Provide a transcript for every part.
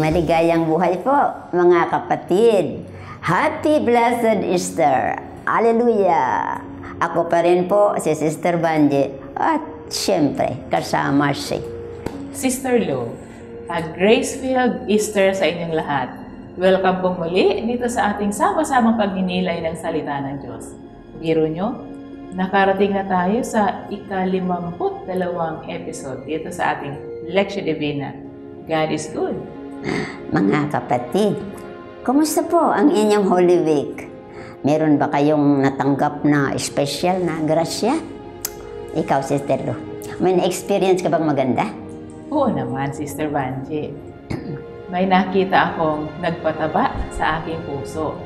Maligayang buhay po, mga kapatid. Happy Blessed Easter! Hallelujah! Ako pa rin po, si Sister Banji. At siyempre, kasama si Sister Lou, a grace-filled Easter sa inyong lahat. Welcome po muli dito sa ating sama-samang pagninilay ng salita ng Diyos. Biro nyo, nakarating na tayo sa ika-52 episode dito sa ating Lectio Divina. God is good. Mga kapatid, kumusta po ang inyong Holy Week? Meron ba kayong natanggap na special na grasya? Ikaw, Sister Lou, may na-experience ka bang maganda? Oo naman, Sister Banji. May nakita akong nagpataba sa aking puso.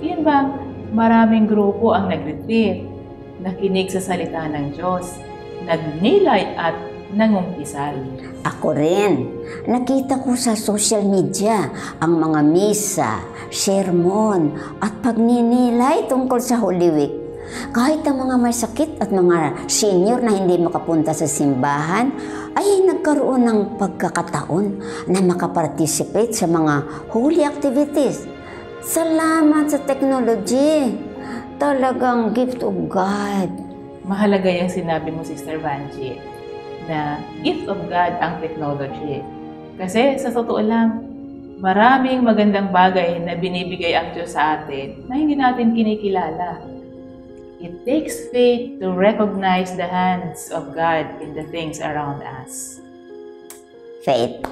Yun bang maraming grupo ang nag-retreat, nakinig sa salita ng Diyos, nagnilay at nangungkisal. Ako rin. Nakita ko sa social media ang mga misa, sermon at pagninilay tungkol sa Holy Week. Kahit ang mga may sakit at mga senior na hindi makapunta sa simbahan ay nagkaroon ng pagkakataon na makaparticipate sa mga holy activities. Salamat sa technology. Talagang gift of God. Mahalaga yung sinabi mo, Sister Banji, na gift of God ang technology. Kasi sa totoo lang, maraming magandang bagay na binibigay ang Diyos sa atin na hindi natin kinikilala. It takes faith to recognize the hands of God in the things around us. Faith.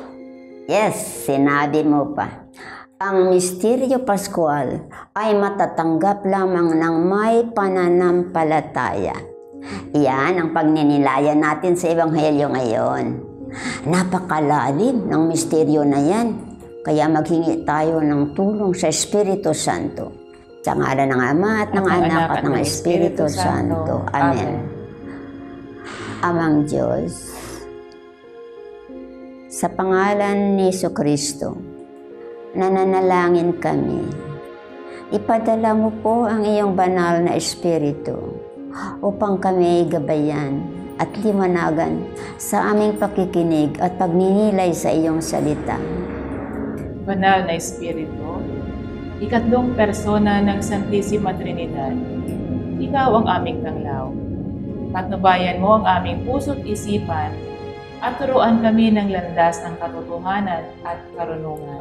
Yes, sinabi mo pa. Ang misteryo Pascual ay matatanggap lamang ng may pananampalataya. Iyan ang pagninilayan natin sa Ebanghelyo ngayon. Napakalalim ng misteryo na yan. Kaya maghingi tayo ng tulong sa Espiritu Santo. Sa ngalan ng Ama at ng Anak at ng Espiritu Santo. Amen. Amang Diyos, sa pangalan ni Jesucristo, nananalangin kami. Ipadala mo po ang iyong banal na Espiritu upang kami gabayan at liwanagan sa aming pakikinig at pagninilay sa iyong salita. Banal na Espiritu, ikatlong persona ng Santissima Trinidad, ikaw ang aming tanglaw. Patnubayan mo ang aming puso't isipan at turuan kami ng landas ng katotohanan at karunungan.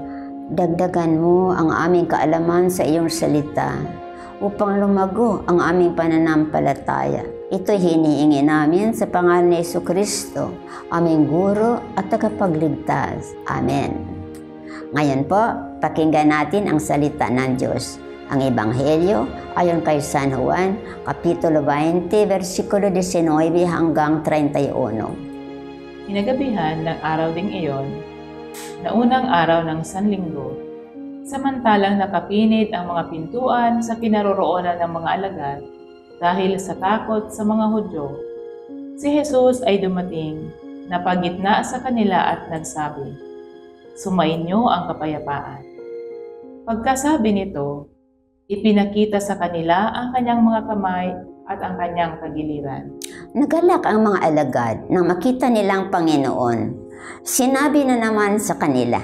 Dagdagan mo ang aming kaalaman sa iyong salita upang lumago ang aming pananampalataya. Ito'y hinihingi namin sa pangalan ni Jesucristo, aming Guro at Tagapagligtas. Amen. Ngayon po, pakinggan natin ang salita ng Diyos. Ang Ebanghelyo ayon kay San Juan, Kapitulo 20, versikulo 19 hanggang 31. Kinagabihan ng araw ding iyon, na unang araw ng Sanlinggo, samantalang nakapinit ang mga pintuan sa kinaroroonan ng mga alagad dahil sa takot sa mga Hudyo, si Jesus ay dumating, napagitna sa kanila at nagsabi, "Sumainyo ang kapayapaan." Pagkasabi nito, ipinakita sa kanila ang kanyang mga kamay at ang kanyang tagiliran. Nagalak ang mga alagad nang makita nilang Panginoon. Sinabi na naman sa kanila,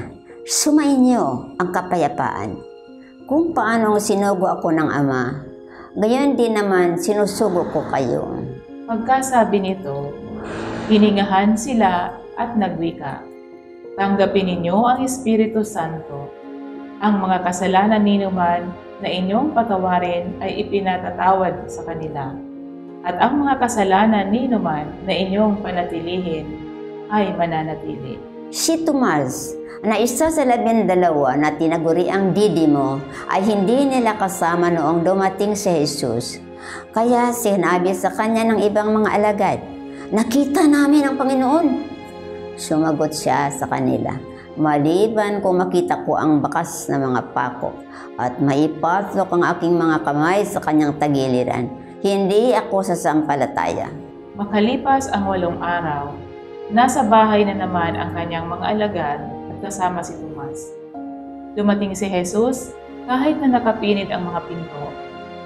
"Sumainyo ang kapayapaan. Kung paanong sinugo ako ng Ama, gayon din naman sinusugo ko kayo." Pagkasabi nito, hiningahan sila at nagwika, "Tanggapin ninyo ang Espiritu Santo. Ang mga kasalanan ninuman na inyong patawarin ay ipinatatawad sa kanila. At ang mga kasalanan ninuman na inyong panatilihin ay mananatili." Si Tomas, na isa sa 12 na tinaguriang Didimo, ay hindi nila kasama noong dumating si Jesus. Kaya sinabi sa kanya ng ibang mga alagad, "Nakita namin ang Panginoon." Sumagot siya sa kanila, "Maliban kung makita ko ang bakas na mga pako at maipasok ang aking mga kamay sa kanyang tagiliran, hindi ako sasampalataya." Makalipas ang 8 araw, nasa bahay na naman ang kanyang mga alagad at kasama si Tomas. Dumating si Jesus kahit na nakapinit ang mga pinto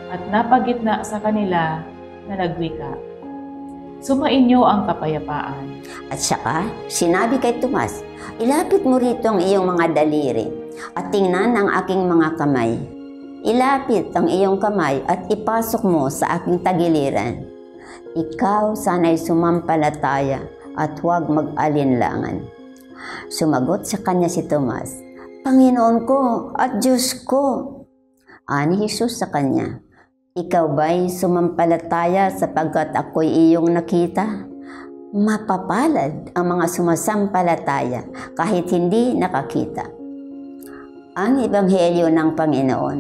at napagitna sa kanila na nagwika, Sumainyo ang kapayapaan. At saka, sinabi kay Tomas, ilapit mo rito ang iyong mga daliri at tingnan ang aking mga kamay. Ilapit ang iyong kamay at ipasok mo sa aking tagiliran. Ikaw sana'y sumampalataya at huwag mag-alinlangan. Sumagot sa kanya si Tomas, Panginoon ko at Diyos ko. Ani Jesus sa kanya, ikaw ba'y sumampalataya sapagkat ako'y iyong nakita? Mapapalad ang mga sumasampalataya kahit hindi nakakita. Ang Ebanghelyo ng Panginoon.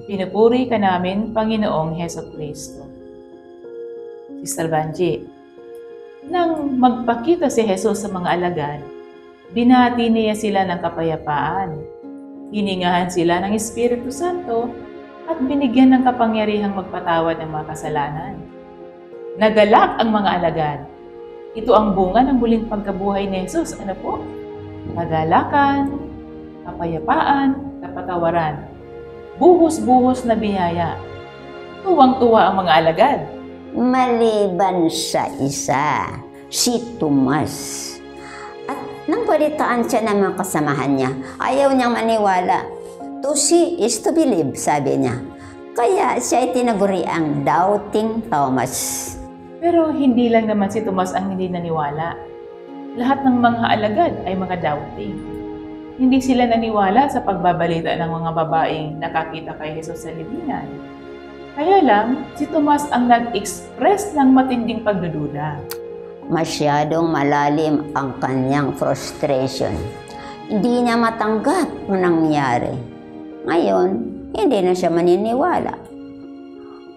Pinupuri ka namin, Panginoong Heso Kristo. Sister Banji, nang magpakita si Jesus sa mga alagad, binati niya sila ng kapayapaan. Hiningahan sila ng Espiritu Santo at binigyan ng kapangyarihang magpatawad ng mga kasalanan. Nagalak ang mga alagad. Ito ang bunga ng muling pagkabuhay ni Jesus. Ano po? Kagalakan, kapayapaan, kapatawaran, buhos-buhos na biyaya. Tuwang-tuwa ang mga alagad. Maliban sa isa, si Tomas. At nang balitaan siya ng mga kasamahan niya, ayaw niyang maniwala. To see is to believe, sabi niya. Kaya siya ay tinaguri ang Doubting Thomas. Pero hindi lang naman si Tomas ang hindi naniwala. Lahat ng mga alagad ay mga doubting. Hindi sila naniwala sa pagbabalita ng mga babaeng nakakita kay Jesus sa libingan. Kaya lang, si Tomas ang nag-express ng matinding pagdududa. Masyadong malalim ang kanyang frustration. Hindi niya matanggap ang nangyari. Ngayon, hindi na siya maniniwala.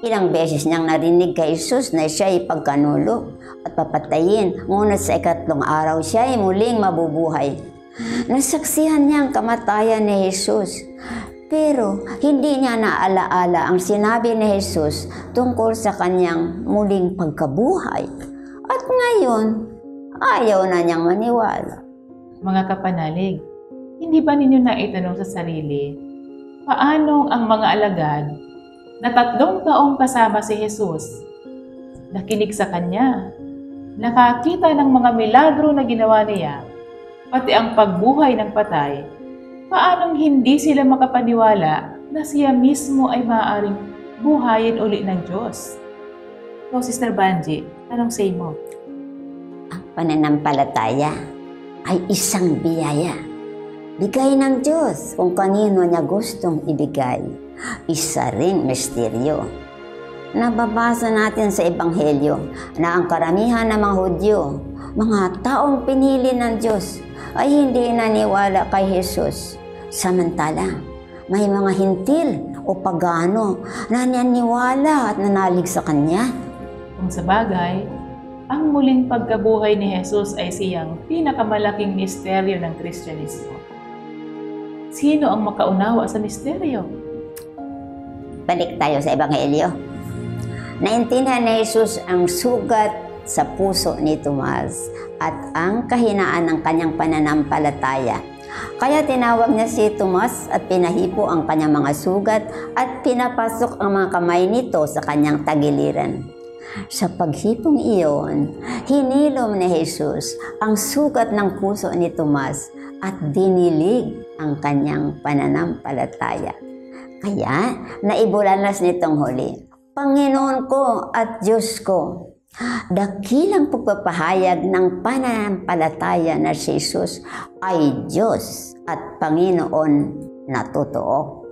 Ilang beses niyang narinig kay Jesus na siya ay pagkanulog at papatayin, ngunit sa ikatlong araw siya ay muling mabubuhay. Nasaksihan niya ang kamatayan ni Jesus, pero hindi niya naalaala ang sinabi ni Jesus tungkol sa kanyang muling pagkabuhay. At ngayon, ayaw na niyang maniwala. Mga kapanalig, hindi ba ninyo naitanong sa sarili, paano ang mga alagad na 3 taong kasama si Jesus, nakinig sa Kanya, nakakita ng mga milagro na ginawa niya, pati ang pagbuhay ng patay, paanong hindi sila makapaniwala na siya mismo ay maaaring buhayin uli ng Diyos? So, Sister Banji, anong say mo? Ang pananampalataya ay isang biyaya. Bigay ng Diyos kung kanino niya gustong ibigay. Isa ring misteryo. Nababasa natin sa Ebanghelyo na ang karamihan ng mga Hudyo, mga taong pinili ng Diyos, ay hindi naniwala kay Jesus. Samantala, may mga hintil o pagano na naniwala at nanalig sa Kanya. Kung sa bagay, ang muling pagkabuhay ni Jesus ay siyang pinakamalaking misteryo ng Kristyanismo. Sino ang makaunawa sa misteryo? Balik tayo sa Ebanghelyo. Naintindihan ni Jesus ang sugat sa puso ni Tomas at ang kahinaan ng kanyang pananampalataya. Kaya tinawag niya si Tomas at pinahipo ang kanyang mga sugat at pinapasok ang mga kamay nito sa kanyang tagiliran. Sa paghipong iyon, hinilom ni Jesus ang sugat ng puso ni Tomas at dinilig ang kanyang pananampalataya. Kaya, naibulalas nitong huli, Panginoon ko at Diyos ko. Dakilang pagpapahayag ng pananampalataya na si Jesus ay Diyos at Panginoon na totoo.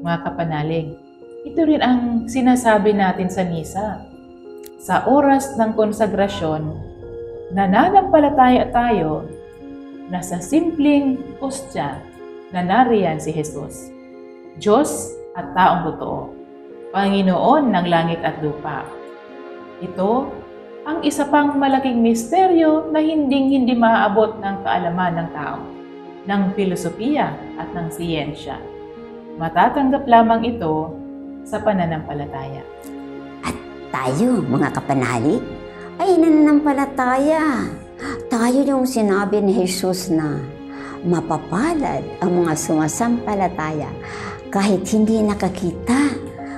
Mga kapanalig, ito rin ang sinasabi natin sa misa. Sa oras ng konsagrasyon, nananampalataya tayo na sa simpleng ostya na nariyan si Jesus, Diyos at taong totoo, Panginoon ng langit at lupa. Ito ang isa pang malaking misteryo na hindi maaabot ng kaalaman ng tao, ng filosofiya at ng siyensya. Matatanggap lamang ito sa pananampalataya. At tayo, mga kapanalig, ay nananampalataya. Tayo yung sinabi ni Jesus na mapapalad ang mga sumasampalataya kahit hindi nakakita.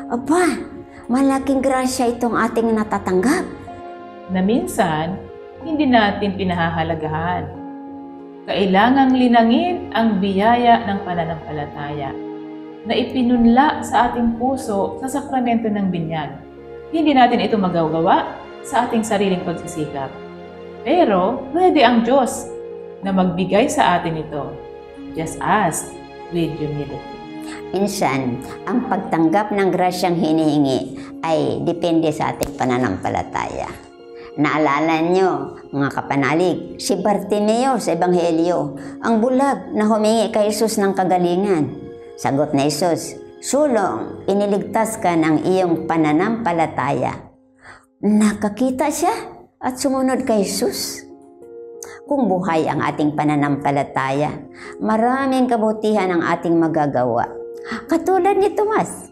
Aba, malaking grasya itong ating natatanggap. na minsan hindi natin pinahahalagahan. Kailangang linangin ang biyaya ng pananampalataya na ipinunla sa ating puso sa sakramento ng binyag. Hindi natin ito magagawa sa ating sariling pagsisikap. Pero pwede ang Diyos na magbigay sa atin ito. Just ask with humility. Minsan, ang pagtanggap ng grasyang hinihingi ay depende sa ating pananampalataya. Naalala nyo, mga kapanalig, si Bartimeo sa Ebanghelyo, ang bulag na humingi kay Jesus ng kagalingan. Sagot ni Jesus, "Sulong, iniligtas ka ng iyong pananampalataya." Nakakita siya at sumunod kay Jesus. Kung buhay ang ating pananampalataya, maraming kabutihan ang ating magagawa. Katulad ni Tomas,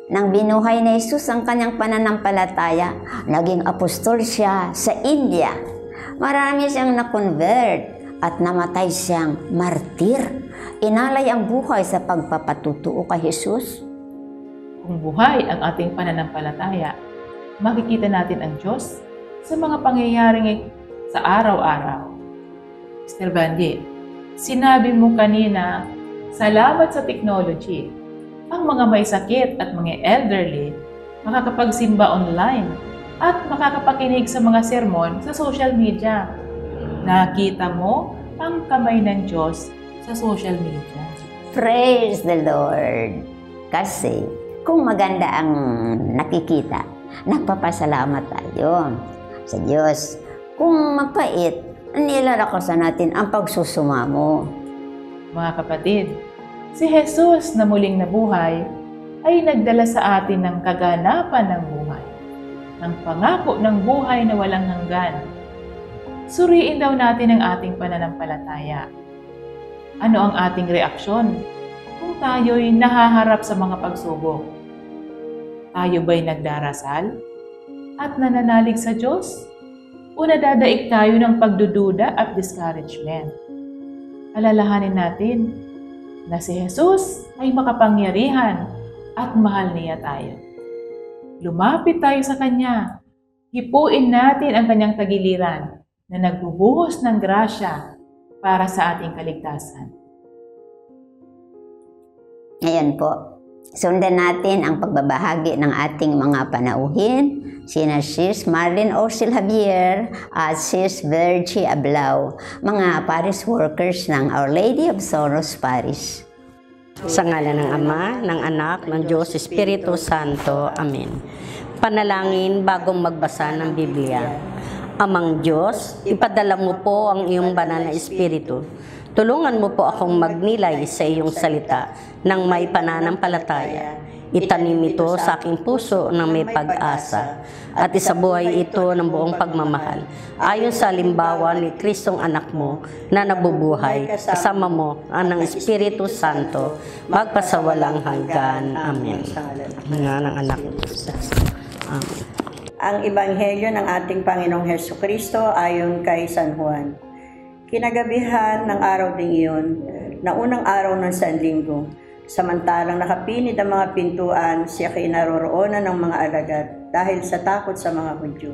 nang binuhay ni Jesus ang kanyang pananampalataya, naging apostol siya sa India. Marami siyang na-convert at namatay siyang martir. Inalay ang buhay sa pagpapatutuo kay Jesus. Kung buhay ang ating pananampalataya, makikita natin ang Diyos sa mga pangyayaring sa araw-araw. Mr. Banji, sinabi mo kanina, salamat sa technology. Ang mga may sakit at mga elderly makakapagsimba online at makakapakinig sa mga sermon sa social media. Nakita mo ang kamay ng Diyos sa social media. Praise the Lord! Kasi kung maganda ang nakikita, nagpapasalamat tayo sa Diyos. Kung mapait, nilalakasan natin ang pagsusumamo. Mga kapatid, si Jesus na muling nabuhay ay nagdala sa atin ng kaganapan ng buhay, ng pangako ng buhay na walang hanggan. Suriin daw natin ang ating pananampalataya. Ano ang ating reaksyon kung tayo'y nahaharap sa mga pagsubok? Tayo ba'y nagdarasal at nananalig sa Diyos? O nadadaig tayo ng pagdududa at discouragement? Alalahanin natin na si Jesus ay makapangyarihan at mahal niya tayo. Lumapit tayo sa Kanya. Hipuin natin ang Kanyang tagiliran na nagbubuhos ng grasya para sa ating kaligtasan. Ngayon po, sundan natin ang pagbabahagi ng ating mga panauhin, sina Sis Marlene Orsil Javier at Sis Virgie Ablao, mga parish workers ng Our Lady of Sorrows Parish. Sa ngalan ng Ama, ng Anak, ng Diyos, Espiritu Santo. Amen. Panalangin bagong magbasa ng Biblia. Amang Diyos, ipadala mo po ang iyong banal na Espiritu. Tulungan mo po akong magnilay sa iyong salita ng may pananampalataya. Itanim ito sa aking puso ng may pag-asa at isabuhay ito ng buong pagmamahal. Ayon sa halimbawa ni Kristong anak mo na nabubuhay, kasama mo ang ng Espiritu Santo, magpasawalang hanggan. Amen. Nga ng anak mo. Amen. Ang Ebanghelyo ng ating Panginoong Hesukristo ayon kay San Juan. Kinagabihan ng araw ding iyon, na unang araw ng Sanlinggo, samantalang nakapinid ang mga pintuan, siya kinaroroonan ng mga alagad dahil sa takot sa mga Hudyo.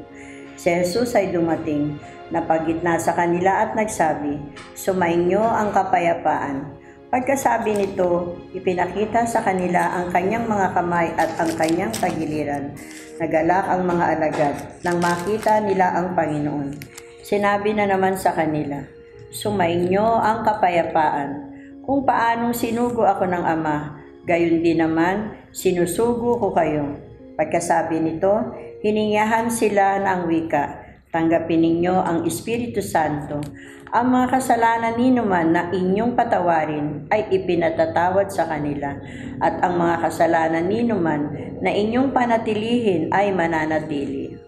Si Jesus ay dumating, napagitna sa kanila at nagsabi, "Sumainyo ang kapayapaan." Pagkasabi nito, ipinakita sa kanila ang kanyang mga kamay at ang kanyang tagiliran. Nagalak ang mga alagad nang makita nila ang Panginoon. Sinabi na naman sa kanila, "Sumainyo ang kapayapaan. Kung paanong sinugo ako ng Ama, gayon din naman sinusugo ko kayo." Pagkasabi nito, hiningihan sila ng wika, "Tanggapin ninyo ang Espiritu Santo. Ang mga kasalanan ninuman na inyong patawarin ay ipinatatawad sa kanila, at ang mga kasalanan ninuman na inyong panatilihin ay mananatili."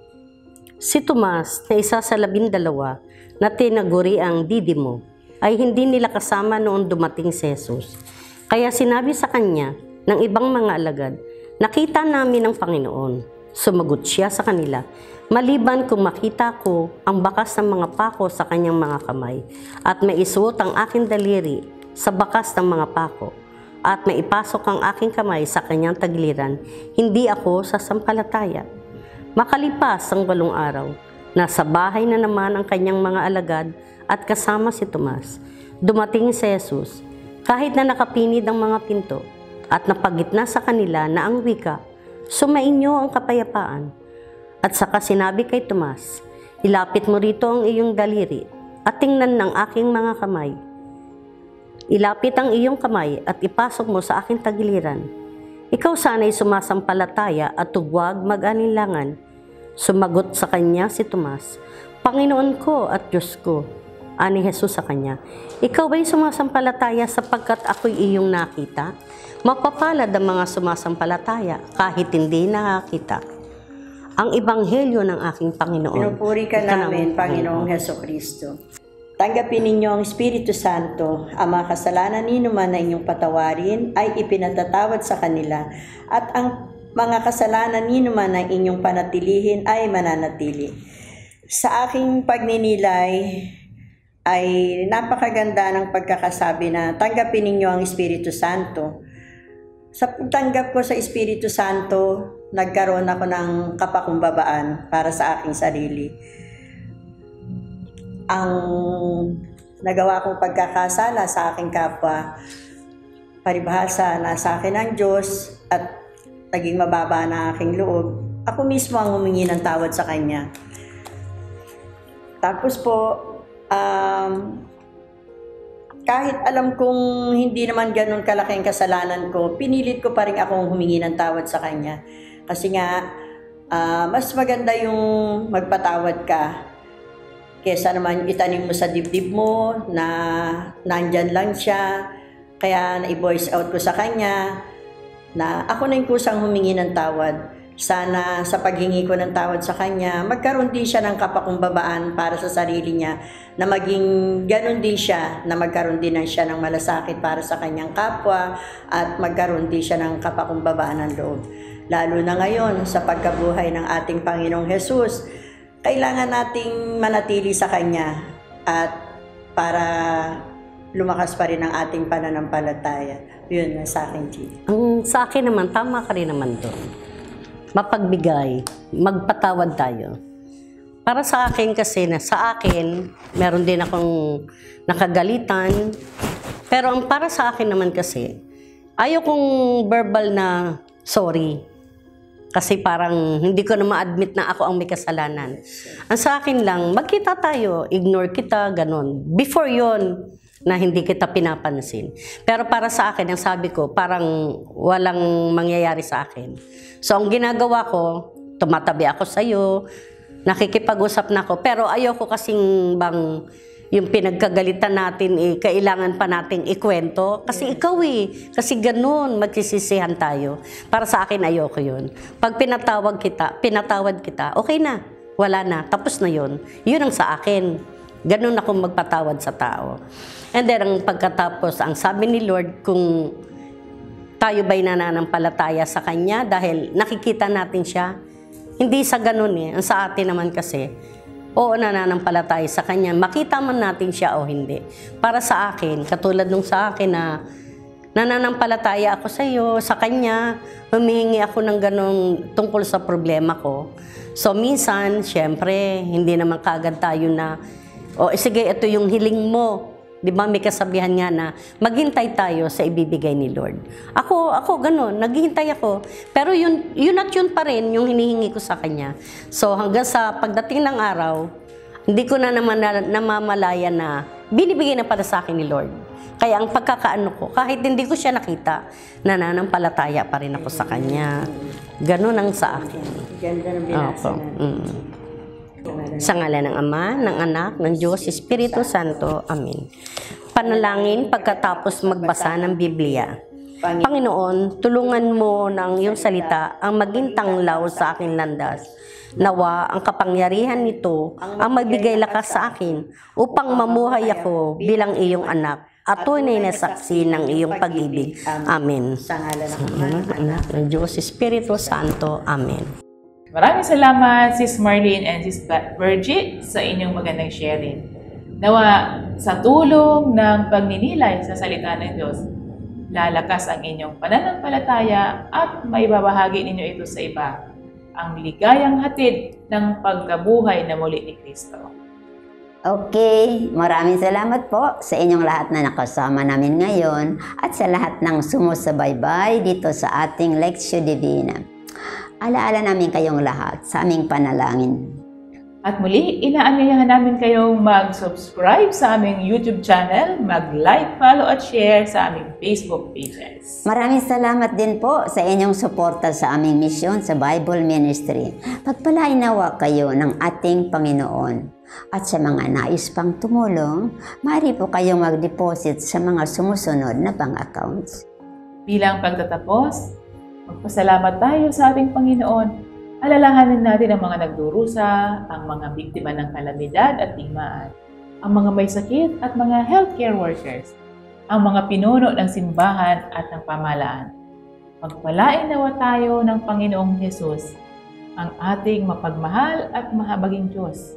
Si Tomas, na isa sa 12 na tinaguri ang Didimo, ay hindi nila kasama noong dumating si Jesus. Kaya sinabi sa kanya ng ibang mga alagad, "Nakita namin ang Panginoon." Sumagot siya sa kanila, "Maliban kung makita ko ang bakas ng mga pako sa kanyang mga kamay, at maisuot ang aking daliri sa bakas ng mga pako, at maipasok ang aking kamay sa kanyang tagiliran, hindi ako sasampalataya." Makalipas ang 8 araw, Nasa bahay na naman ang kanyang mga alagad at kasama si Tomas. Dumating si Jesus, kahit na nakapinid ang mga pinto at napagitna sa kanila na ang wika, "Sumainyo ang kapayapaan." At saka sinabi kay Tomas, "Ilapit mo rito ang iyong daliri at tingnan ng aking mga kamay. Ilapit ang iyong kamay at ipasok mo sa aking tagiliran. Ikaw sana'y sumasampalataya at huwag mag-alinlangan." Sumagot sa kanya si Tomas, "Panginoon ko at Diyos ko." Ani Jesus sa kanya, "Ikaw ba'y sumasampalataya sapagkat ako'y iyong nakita? Mapapalad ang mga sumasampalataya kahit hindi nakakita." Ang Ebanghelyo ng aking Panginoon. Pinupuri ka namin, Panginoong Hesukristo. Tanggapin ninyo ang Espiritu Santo. Ang mga kasalanan ninuman na inyong patawarin ay ipinatatawad sa kanila, at ang mga kasalanan ninuman na inyong panatilihin ay mananatili. Sa aking pagninilay ay napakaganda ng pagkakasabi na tanggapin ninyo ang Espiritu Santo. Sa pagtanggap ko sa Espiritu Santo, nagkaroon ako ng kapakumbabaan para sa aking sarili. Ang nagawa kong pagkakasala sa aking kapwa, paribahasa na sa akin ang Diyos at naging mababa na aking loob, ako mismo ang humingi ng tawad sa Kanya. Tapos po, kahit alam kong hindi naman ganun kalaking kasalanan ko, pinilit ko pa rin akong humingi ng tawad sa Kanya. Kasi nga, mas maganda yung magpatawad ka kesa naman itanim mo sa dibdib mo na nandyan lang siya. Kaya na-voice out ko sa Kanya na ako na yung kusang humingi ng tawad. Sana sa paghingi ko ng tawad sa Kanya, magkaroon din siya ng kapakumbabaan para sa sarili niya, na maging ganun din siya, na magkaroon din siya ng malasakit para sa kanyang kapwa, at magkaroon din siya ng kapakumbabaan ng loob. Lalo na ngayon sa pagkabuhay ng ating Panginoong Jesus, kailangan nating manatili sa Kanya at para lumakas pa rin ang ating pananampalataya. Yun na sa akin, G. Ang sa akin naman, tama ka rin naman doon. Mapagbigay, magpatawad tayo. Para sa akin kasi, sa akin, meron din akong nakagalitan. Pero ang para sa akin naman kasi, ayaw kong verbal na sorry. Kasi parang hindi ko na ma-admit na ako ang may kasalanan. Ang sa akin lang, magkita tayo, ignore kita, ganun. Before yon na hindi kita pinapansin. Pero para sa akin, ang sabi ko, parang walang mangyayari sa akin. So, ang ginagawa ko, tumatabi ako sa'yo, nakikipag-usap na ako, pero ayoko kasing bang yung pinagkagalitan natin, kailangan pa nating ikwento. Kasi ikaw kasi ganun, magsisisihan tayo. Para sa akin, ayoko yun. Pag pinatawad kita, okay na, wala na, tapos na yun. Yun ang sa akin. Ganun ako magpatawad sa tao. And then, ang pagkatapos, ang sabi ni Lord, kung tayo ba'y nananampalataya sa Kanya dahil nakikita natin siya, hindi sa ganun Ang sa atin naman kasi, oo, nananampalataya sa Kanya, makita man natin siya o hindi. Para sa akin, katulad nung sa akin na nananampalataya ako sa iyo, sa Kanya, humihingi ako ng ganun tungkol sa problema ko. So, minsan, syempre, hindi naman kaagad tayo na, sige, ito yung hiling mo. Di ba, may kasabihan nga na maghintay tayo sa ibibigay ni Lord. Ako ganun, naghihintay ako. Pero yun at yun pa rin yung hinihingi ko sa Kanya. So hanggang sa pagdating ng araw, hindi ko na naman namamalaya na binibigay na para sa akin ni Lord. Kaya ang pagkakaano ko, kahit hindi ko siya nakita, nananampalataya pa rin ako sa Kanya. Ganun ang sa akin. Ganda ng binasa natin. Sa ngalan ng Ama, ng Anak, ng Diyos, Espiritu Santo. Amen. Panalangin pagkatapos magbasa ng Biblia. Panginoon, tulungan mo ng iyong salita ang maging tanglaw sa aking landas. Nawa ang kapangyarihan nito ang magbigay lakas sa akin upang mamuhay ako bilang iyong anak at tunay na saksi ng iyong pag-ibig. Amen. Sa ngalan ng Anak, ng Diyos, Espiritu Santo. Amen. Maraming salamat, Sis Marlene and Sis Virgie, sa inyong magandang sharing. Nawa, sa tulong ng pagninilay sa salita ng Diyos, lalakas ang inyong pananampalataya at maibabahagi ninyo ito sa iba. ang ligayang hatid ng pagkabuhay na muli ni Kristo. Okay, maraming salamat po sa inyong lahat na nakasama namin ngayon at sa lahat ng sumusubaybay dito sa ating Lectio Divina. Alaala namin kayong lahat sa aming panalangin. At muli, inaanyayahan namin kayong mag-subscribe sa aming YouTube channel, mag-like, follow at share sa aming Facebook pages. Maraming salamat din po sa inyong suporta sa aming misyon sa Bible Ministry. Pagpalain nawa kayo ng ating Panginoon. At sa mga nais pang tumulong, maaari po kayong mag-deposit sa mga sumusunod na bank accounts. Bilang pagtatapos, magpasalamat tayo sa ating Panginoon. Alalahanin natin ang mga nagdurusa, ang mga biktima ng kalamidad at digmaan, ang mga may sakit at mga healthcare workers, ang mga pinuno ng simbahan at ng pamahalaan. Magpalain nawa tayo ng Panginoong Hesus, ang ating mapagmahal at mahabaging Diyos.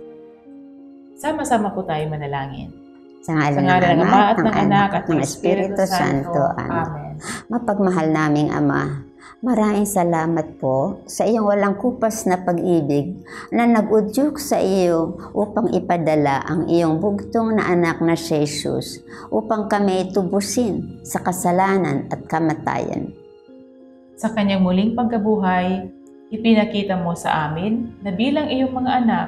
Sama-sama po tayo manalangin. Sa ngalan ng Ama at ng Anak at ng Espiritu Santo. Amen. Mapagmahal naming Ama, maraming salamat po sa iyong walang kupas na pag-ibig na nag-udyok sa iyo upang ipadala ang iyong bugtong na anak na si Jesus upang kami tubusin sa kasalanan at kamatayan. Sa kanyang muling pagkabuhay, ipinakita mo sa amin na bilang iyong mga anak,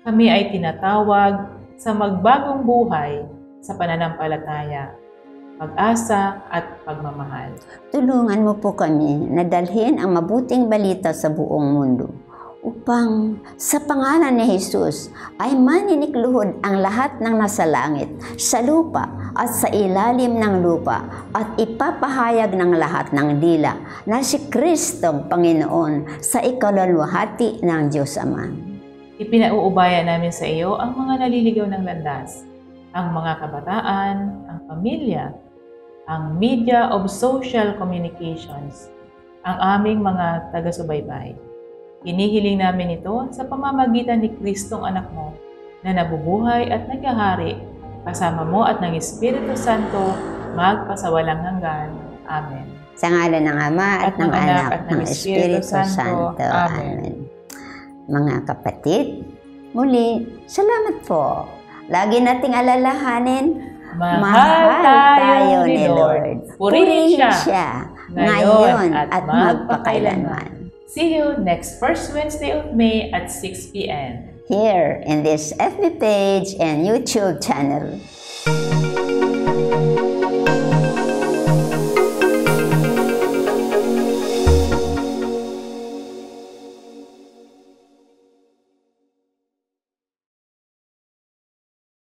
kami ay tinatawag sa magbagong buhay sa pananampalataya, pag-asa at pagmamahal. Tulungan mo po kami na dalhin ang mabuting balita sa buong mundo upang sa pangalan ni Jesus ay maninikluhod ang lahat ng nasa langit, sa lupa at sa ilalim ng lupa at ipapahayag ng lahat ng dila na si Kristong Panginoon sa ikalalwahati ng Diyos Ama. Ipinauubaya namin sa iyo ang mga naliligaw ng landas, ang mga kabataan, ang pamilya, ang media of social communications, ang aming mga taga-subaybay. Hinihiling namin ito sa pamamagitan ni Kristong anak mo na nabubuhay at naghahari kasama mo at ng Espiritu Santo magpasawalang hanggan. Amen. Sa ngalan ng Ama at ng Anak at ng Espiritu Santo. Amen. Mga kapatid, muli, salamat po. Lagi nating alalahanin, mahal tayo ni Lord. Purihin siya ngayon at magpakailanman. See you next first Wednesday of May at 6 p.m. Here in this FB page and YouTube channel.